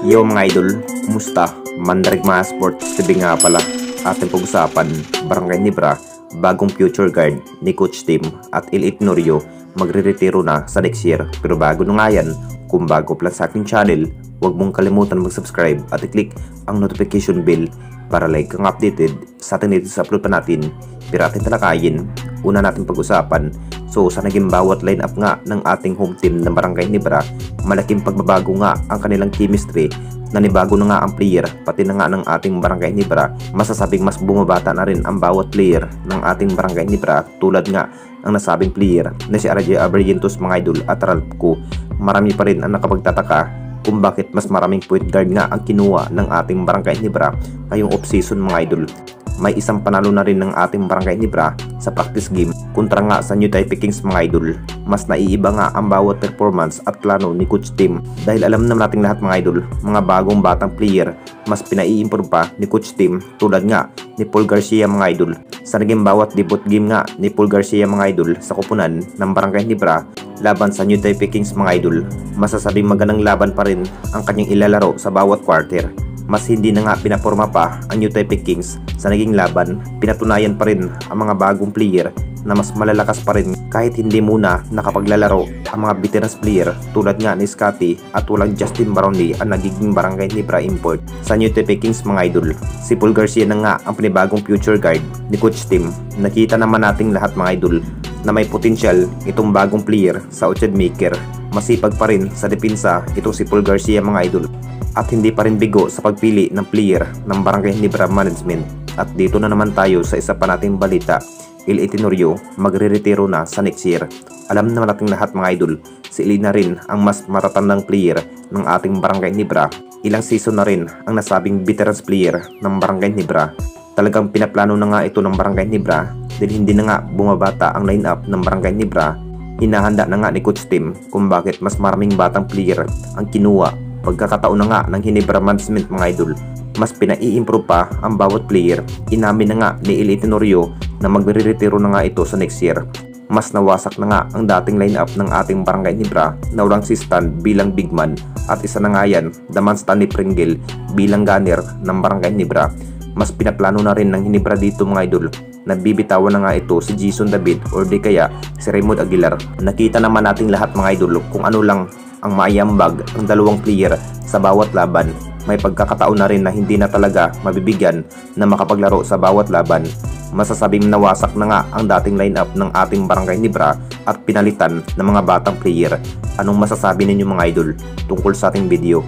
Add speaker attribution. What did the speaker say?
Speaker 1: Yo mga idol, kumusta? Mandarig mga sports TV nga pala. Ating pag-usapan, Barangay Nibra, bagong future guard ni Coach Tim at Ilit Norio magre-retiro na sa next year. Pero bago na nga yan, kung bago pa lang sa aking channel, huwag mong kalimutan mag-subscribe at i-click ang notification bell para like kang updated sa ating dito sa upload pa natin. Pero ating talakayin, una natin pag-usapan. So sa naging bawat lineup nga ng ating home team ng Barangay Nibra, malaking pagbabago nga ang kanilang chemistry. Nanibago na nga ang player, pati na nga ng ating Barangay Nibra. Masasabing mas bumabata na rin ang bawat player ng ating Barangay Nibra, tulad nga ang nasabing player na si RJ Abrientos mga idol at Ralph Ko. Marami pa rin ang nakapagtataka kung bakit mas maraming point guard nga ang kinuha ng ating Barangay Nibra ngayong off-season mga idol. May isang panalo na rin ng ating Barangay Nibra sa practice game kontra nga sa New Taipei Kings mga idol. Mas naiiba nga ang bawat performance at plano ni Coach Tim dahil alam naman nating lahat mga idol, mga bagong batang player mas pinai-improve pa ni Coach Tim, tulad nga ni Paul Garcia mga idol. Sa naging bawat debut game nga ni Paul Garcia mga idol sa koponan ng Barangay Nibra laban sa New Taipei Kings mga idol, masasabing magandang laban pa rin ang kanyang ilalaro sa bawat quarter. Mas hindi na nga pinaporma pa ang New Taipei Kings sa naging laban. Pinatunayan pa rin ang mga bagong player na mas malalakas pa rin kahit hindi muna nakapaglalaro ang mga veterans player tulad nga ni Scotty at walang Justin Brownlee ang nagiging Barangay Nibra import sa New Taipei Kings mga idol. Si Paul Garcia na nga ang panibagong future guard ni Coach Tim. Nakita naman nating lahat mga idol na may potensyal itong bagong player sa outside maker. Masipag pa rin sa depensa itong si Paul Garcia mga idol. At hindi pa rin bigo sa pagpili ng player ng Barangay Nibra Management. At dito na naman tayo sa isa pa nating balita. Ilit Norio magre-retiro na sa next year. Alam naman nating lahat mga idol, si Ili na rin ang mas matatandang player ng ating Barangay Nibra. Ilang season na rin ang nasabing veterans player ng Barangay Nibra. Talagang pinaplano na nga ito ng Barangay Nibra dahil hindi na nga bumabata ang lineup ng Barangay Nibra. Hinahanda na nga ni Coach Tim kung bakit mas maraming batang player ang kinuha. Pagkakataon na nga ng Hinebra Management mga idol, mas pinai-improve pa ang bawat player. Inamin na nga ni Ilit Norio na magre-retiro na nga ito sa next year. Mas nawasak na nga ang dating lineup ng ating Barangay Nibra na walang si Stan bilang big man at isa na nga yan, Daman Stanley Pringle bilang gunner ng Barangay Nibra. Mas pinaplano na rin ng Hinebra dito mga idol. Nagbibitawan na nga ito si Jason David or di kaya si Raymond Aguilar. Nakita naman nating lahat mga idol kung ano lang ang maayambag ng dalawang player sa bawat laban. May pagkakataon na rin na hindi na talaga mabibigyan na makapaglaro sa bawat laban. Masasabing nawasak na nga ang dating lineup ng ating Barangay Nibra at pinalitan ng mga batang player. Anong masasabi ninyo mga idol tungkol sa ating video?